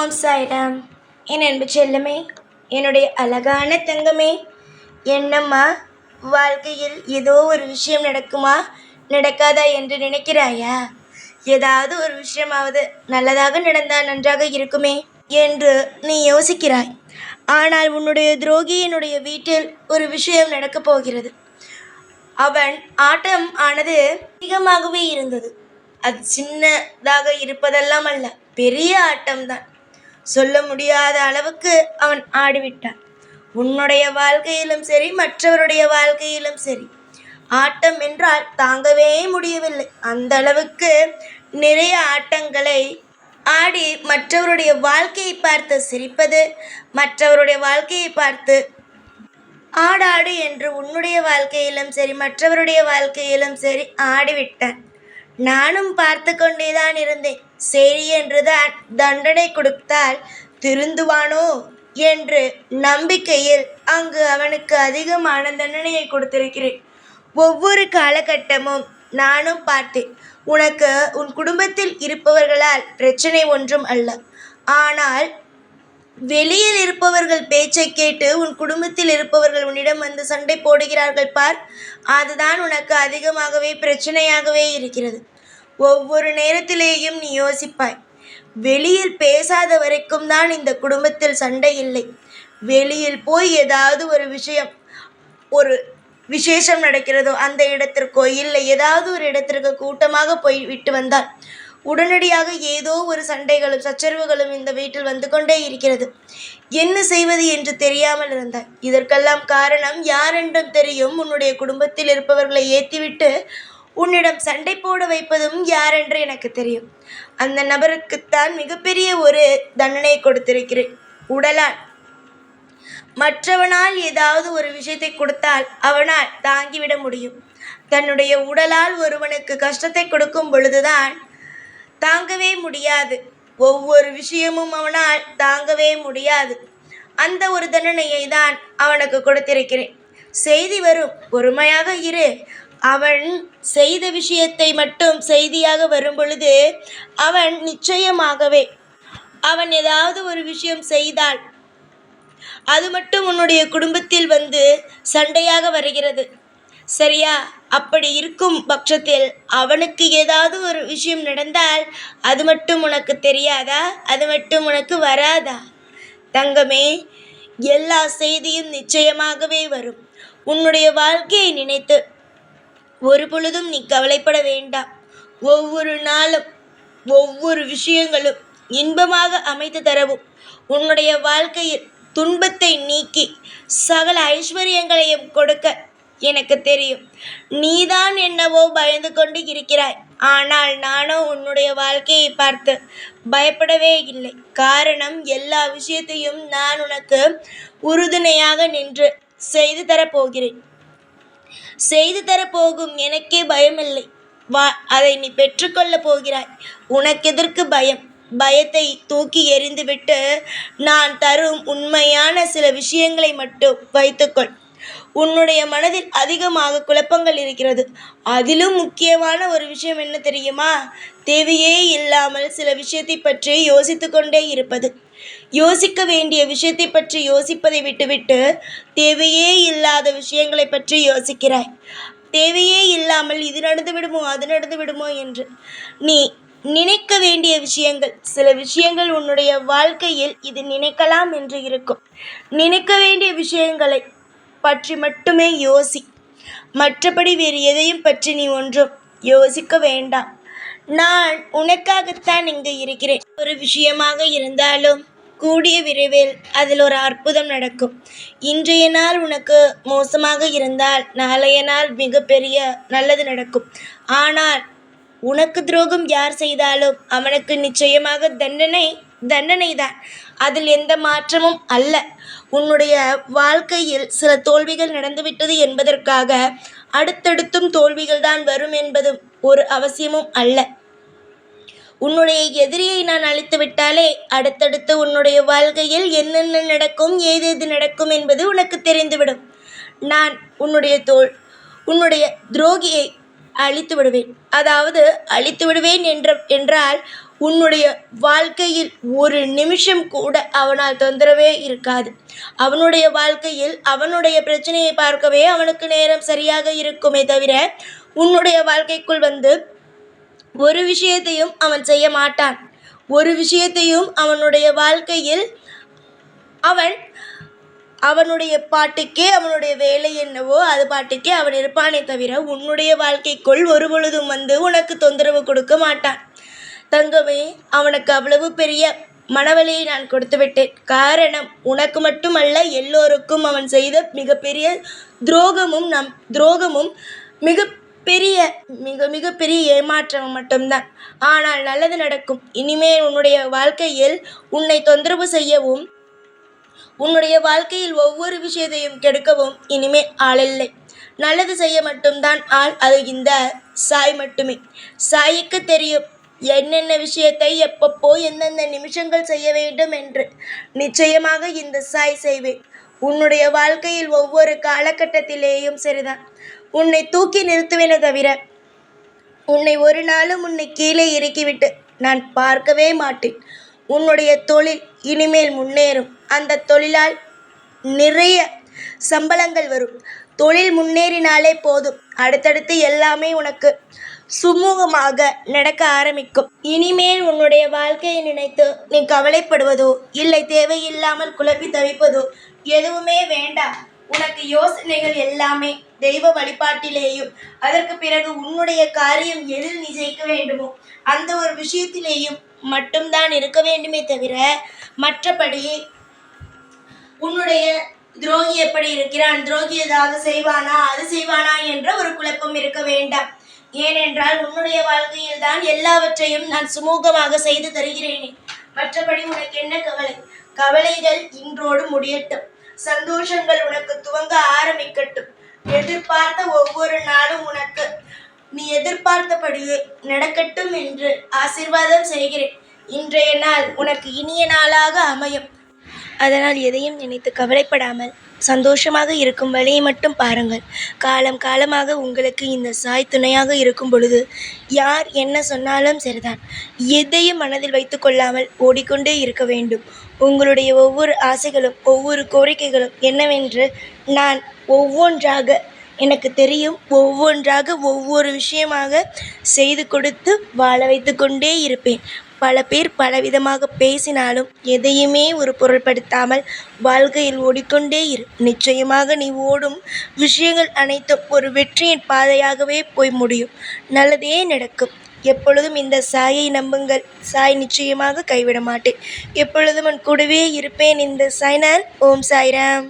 ஓம் சாய்ராம். என் அன்பு செல்லமே, என்னுடைய அழகான தங்கமே, என்னம்மா வாழ்க்கையில் ஏதோ ஒரு விஷயம் நடக்குமா நடக்காதா என்று நினைக்கிறாயா? ஏதாவது ஒரு விஷயமாவது நல்லதாக நடந்தால் நன்றாக இருக்குமே என்று நீ யோசிக்கிறாய். ஆனால் உன்னுடைய துரோகியினுடைய வீட்டில் ஒரு விஷயம் நடக்கப் போகிறது. அவன் ஆட்டம் ஆனது அதிகமாகவே இருந்தது. அது சின்னதாக இருப்பதெல்லாம் அல்ல, பெரிய ஆட்டம்தான். சொல்ல முடியாத அளவுக்கு அவன் ஆடிவிட்டான். உன்னுடைய வாழ்க்கையிலும் சரி, மற்றவருடைய வாழ்க்கையிலும் சரி, ஆட்டம் என்றால் தாங்கவே முடியவில்லை. அந்த அளவுக்கு நிறைய ஆட்டங்களை ஆடி மற்றவருடைய வாழ்க்கையை பார்த்து சிரிப்பது, மற்றவருடைய வாழ்க்கையை பார்த்து ஆடாடு என்று உன்னுடைய வாழ்க்கையிலும் சரி, மற்றவருடைய வாழ்க்கையிலும் சரி ஆடிவிட்டான். நானும் பார்த்து கொண்டேதான் இருந்தேன். சரி என்றுதான் தண்டனை கொடுத்தால் திருந்துவானோ என்று நம்பிக்கையில் அங்கு அவனுக்கு அதிகமான தண்டனையை கொடுத்திருக்கிறேன். ஒவ்வொரு காலகட்டமும் நானும் பார்த்தேன். உனக்கு உன் குடும்பத்தில் இருப்பவர்களால் பிரச்சனை ஒன்றும் அல்ல. ஆனால் வெளியில் இருப்பவர்கள் பேச்சை கேட்டு உன் குடும்பத்தில் இருப்பவர்கள் உன்னிடம் வந்து சண்டை போடுகிறார்கள் பார், அதுதான் உனக்கு அதிகமாகவே பிரச்சனையாகவே இருக்கிறது. ஒவ்வொரு நேரத்திலேயும் நீ யோசிப்பாய், வெளியில் பேசாத வரைக்கும் தான் இந்த குடும்பத்தில் சண்டை இல்லை. வெளியில் போய் ஏதாவது ஒரு விஷயம், ஒரு விசேஷம் நடக்கிறதோ அந்த இடத்திற்கோ இல்லை ஏதாவது ஒரு இடத்திற்கு கூட்டமாக போய் விட்டு வந்தால் உடனடியாக ஏதோ ஒரு சண்டைகளும் சச்சரவுகளும் இந்த வீட்டில் வந்து கொண்டே இருக்கிறது. என்ன செய்வது என்று தெரியாமல் இருந்தாய். இதற்கெல்லாம் காரணம் யாரென்றும் தெரியும். உன்னுடைய குடும்பத்தில் இருப்பவர்களை ஏற்றிவிட்டு உன்னிடம் சண்டை போட வைப்பதும் யாரென்று எனக்கு தெரியும். அந்த நபருக்குத்தான் மிகப்பெரிய ஒரு தண்டனை கொடுத்திருக்கிறேன். உடலால் மற்றவனால் ஏதாவது ஒரு விஷயத்தை கொடுத்தால் அவனால் தாங்கிவிட முடியும். தன்னுடைய உடலால் ஒருவனுக்கு கஷ்டத்தை கொடுக்கும் பொழுதுதான் தாங்கவே முடியாது. ஒவ்வொரு விஷயமும் அவனால் தாங்கவே முடியாது. அந்த ஒரு தண்டனையை தான் அவனுக்கு கொடுத்திருக்கிறேன். செய்தி வரும், பொறுமையாக இரு. அவன் செய்த விஷயத்தை மட்டும் செய்தியாக வரும் பொழுது அவன் நிச்சயமாகவே அவன் ஏதாவது ஒரு விஷயம் செய்தால் அது மட்டும் உன்னுடைய குடும்பத்தில் வந்து சண்டையாக வருகிறது, சரியா? அப்படி இருக்கும் பட்சத்தில் அவனுக்கு ஏதாவது ஒரு விஷயம் நடந்தால் அது மட்டும் உனக்கு தெரியாதா? அது மட்டும் உனக்கு வராதா? தங்கமே, எல்லா செய்தியும் நிச்சயமாகவே வரும். உன்னுடைய வாழ்க்கையை நினைத்து ஒரு பொழுதும் நீ கவலைப்பட வேண்டாம். ஒவ்வொரு நாளும் ஒவ்வொரு விஷயங்களும் இன்பமாக அமைத்து தரவும், உன்னுடைய வாழ்க்கையில் துன்பத்தை நீக்கி சகல ஐஸ்வர்யங்களையும் கொடுக்க எனக்கு தெரியும். நீதான் என்னவோ பயந்து கொண்டு இருக்கிறாய். ஆனால் நானோ உன்னுடைய வாழ்க்கையை பார்த்து பயப்படவே இல்லை. காரணம், எல்லா விஷயத்தையும் நான் உனக்கு உறுதுணையாக நின்று செய்து தரப்போகிறேன். செய்து தரப்போகும் எனக்கே பயமில்லை. வா, அதை நீ பெற்றுக்கொள்ளப் போகிறாய். உனக்கு எதற்கு பயம்? பயத்தை தூக்கி எறிந்துவிட்டு நான் தரும் உண்மையான சில விஷயங்களை மட்டும் வைத்துக்கொள். உன்னுடைய மனதில் அதிகமாக குழப்பங்கள் இருக்கிறது. அதிலும் முக்கியமான ஒரு விஷயம் என்ன தெரியுமா? தேவையே இல்லாமல் சில விஷயத்தை பற்றி யோசித்து கொண்டே இருப்பது. யோசிக்க வேண்டிய விஷயத்தை பற்றி யோசிப்பதை விட்டுவிட்டு தேவையே இல்லாத விஷயங்களை பற்றி யோசிக்கிறாய். தேவையே இல்லாமல் இது நடந்து விடுமோ அது நடந்து விடுமோ என்று நீ நினைக்க வேண்டிய விஷயங்கள், சில விஷயங்கள் உன்னுடைய வாழ்க்கையில் இது நினைக்கலாம் என்று இருக்கும். நினைக்க வேண்டிய விஷயங்களை பற்றி மட்டுமே யோசி. மற்றபடி வேறு எதையும் பற்றி நீ ஒன்றும் யோசிக்க வேண்டாம். நான் உனக்காகத்தான் இங்கு இருக்கிறேன். ஒரு விஷயமாக இருந்தாலும் கூடிய விரைவில் அதில் ஒரு அற்புதம் நடக்கும். இன்றைய நாள் உனக்கு மோசமாக இருந்தால் நாளைய நாள் மிகப்பெரிய நல்லது நடக்கும். ஆனால் உனக்கு துரோகம் யார் செய்தாலும் அவனுக்கு நிச்சயமாக தண்டனை தான். அதில் எந்த மாற்றமும் அல்ல. உன்னுடைய வாழ்க்கையில் சில தோல்விகள் நடந்துவிட்டது என்பதற்காக அடுத்தடுத்தும் தோல்விகள் தான் வரும் என்பதும் ஒரு அவசியமும் அல்ல. உன்னுடைய எதிரியை நான் அழித்து விட்டாலே அடுத்தடுத்து உன்னுடைய வாழ்க்கையில் என்னென்ன நடக்கும், ஏதேது நடக்கும் என்பது உனக்கு தெரிந்துவிடும். நான் உன்னுடைய துரோகியை அழித்து விடுவேன். அதாவது அழித்து விடுவேன் என்றால் உன்னுடைய வாழ்க்கையில் ஒரு நிமிஷம் கூட அவனால் தொந்தரவே இருக்காது. அவனுடைய வாழ்க்கையில் அவனுடைய பிரச்சனையை பார்க்கவே அவனுக்கு நேரம் சரியாக இருக்குமே தவிர உன்னுடைய வாழ்க்கைக்குள் வந்து ஒரு விஷயத்தையும் அவன் செய்ய மாட்டான். ஒரு விஷயத்தையும் அவனுடைய வாழ்க்கையில் அவன் அவனுடைய பாட்டுக்கே அவனுடைய வேலை என்னவோ அது பாட்டுக்கே அவன் இருப்பானே தவிர உன்னுடைய வாழ்க்கைக்குள் ஒரு பொழுதும் வந்து உனக்கு தொந்தரவு கொடுக்க மாட்டான். தங்கமே, அவனுக்கு அவ்வளவு பெரிய மனவலியை நான் கொடுத்து விட்டேன். காரணம், உனக்கு மட்டுமல்ல எல்லோருக்கும் அவன் செய்த மிகப்பெரிய துரோகமும் மிகப்பெரிய மிகப்பெரிய ஏமாற்றம் மட்டும்தான். ஆனால் நல்லது நடக்கும். இனிமேல் உன்னுடைய வாழ்க்கையில் உன்னை தொந்தரவு செய்யவும் உன்னுடைய வாழ்க்கையில் ஒவ்வொரு விஷயத்தையும் கெடுக்கவும் இனிமே ஆளில்லை. நல்லது செய்ய மட்டும்தான் ஆள். அது இந்த சாய் மட்டுமே. சாய்க்கு தெரியும் என்னென்ன விஷயத்தை எப்பப்போ எந்தெந்த நிமிஷங்கள் செய்ய வேண்டும் என்று. நிச்சயமாக இந்த சாய் செய்வேன். உன்னுடைய வாழ்க்கையில் ஒவ்வொரு காலகட்டத்திலேயும் சரிதான். உன்னை தூக்கி நிறுத்துவேனே தவிர உன்னை ஒரு நாளும் உன்னை கீழே இறக்கிவிட்டு நான் பார்க்கவே மாட்டேன். உன்னுடைய தொழில் இனிமேல் முன்னேறும். அந்த தொழிலால் நிறைய சம்பளங்கள் வரும். தொழில் முன்னேறினாலே போதும், அடுத்தடுத்து எல்லாமே உனக்கு சுமூகமாக நடக்க ஆரம்பிக்கும். இனிமேல் உன்னுடைய வாழ்க்கையை நினைத்து நீ கவலைப்படுவதோ இல்லை தேவையில்லாமல் குழப்பி தவிப்பதோ எதுவுமே வேண்டாம். உனக்கு யோசனைகள் எல்லாமே தெய்வ வழிபாட்டிலேயும் அதற்கு பிறகு உன்னுடைய காரியம் எதில் நீ ஜெயிக்க வேண்டுமோ அந்த ஒரு விஷயத்திலேயும் மட்டும்தான் இருக்க வேண்டுமே தவிர மற்றபடி உன்னுடைய துரோகி எப்படி இருக்கிறான், துரோகி ஏதாவது செய்வானா, அது செய்வானா என்ற ஒரு குழப்பம் இருக்க வேண்டாம். ஏனென்றால் உன்னுடைய வாழ்க்கையில் தான் எல்லாவற்றையும் நான் சுமூகமாக செய்து தருகிறேனே. மற்றபடி உனக்கு என்ன கவலை? கவலைகள் இன்றோடு முடியட்டும். சந்தோஷங்கள் உனக்கு துவங்க ஆரம்பிக்கட்டும். எதிர்பார்த்த ஒவ்வொரு நாளும் உனக்கு நீ எதிர்பார்த்தபடியே நடக்கட்டும் என்று ஆசீர்வாதம் செய்கிறேன். இன்றைய நாள் உனக்கு இனிய நாளாக அமையும். அதனால் எதையும் நினைத்து கவலைப்படாமல் சந்தோஷமாக இருக்கும் வழியை மட்டும் பாருங்கள். காலம் காலமாக உங்களுக்கு இந்த சாய் துணையாக இருக்கும் பொழுது யார் என்ன சொன்னாலும் சரிதான். எதையும் மனதில் வைத்து கொள்ளாமல் ஓடிக்கொண்டே இருக்க வேண்டும். உங்களுடைய ஒவ்வொரு ஆசைகளும் ஒவ்வொரு கோரிக்கைகளும் என்னவென்று நான் ஒவ்வொன்றாக எனக்கு தெரியும். ஒவ்வொன்றாக ஒவ்வொரு விஷயமாக செய்து கொடுத்து வாழ வைத்து கொண்டே இருப்பேன். பல பேர் பலவிதமாக பேசினாலும் எதையுமே ஒரு பொருட்படுத்தாமல் வாழ்க்கையில் ஓடிக்கொண்டே இரு. நிச்சயமாக நீ ஓடும் விஷயங்கள் அனைத்தும் ஒரு வெற்றியின் பாதையாகவே போய் முடியும். நல்லதே நடக்கும். எப்பொழுதும் இந்த சாயை நம்புங்கள். சாய் நிச்சயமாக கைவிட மாட்டேன். எப்பொழுதும் உன் கூடவே இருப்பேன். இந்த சாய்நான். ஓம் சாய்ராம்.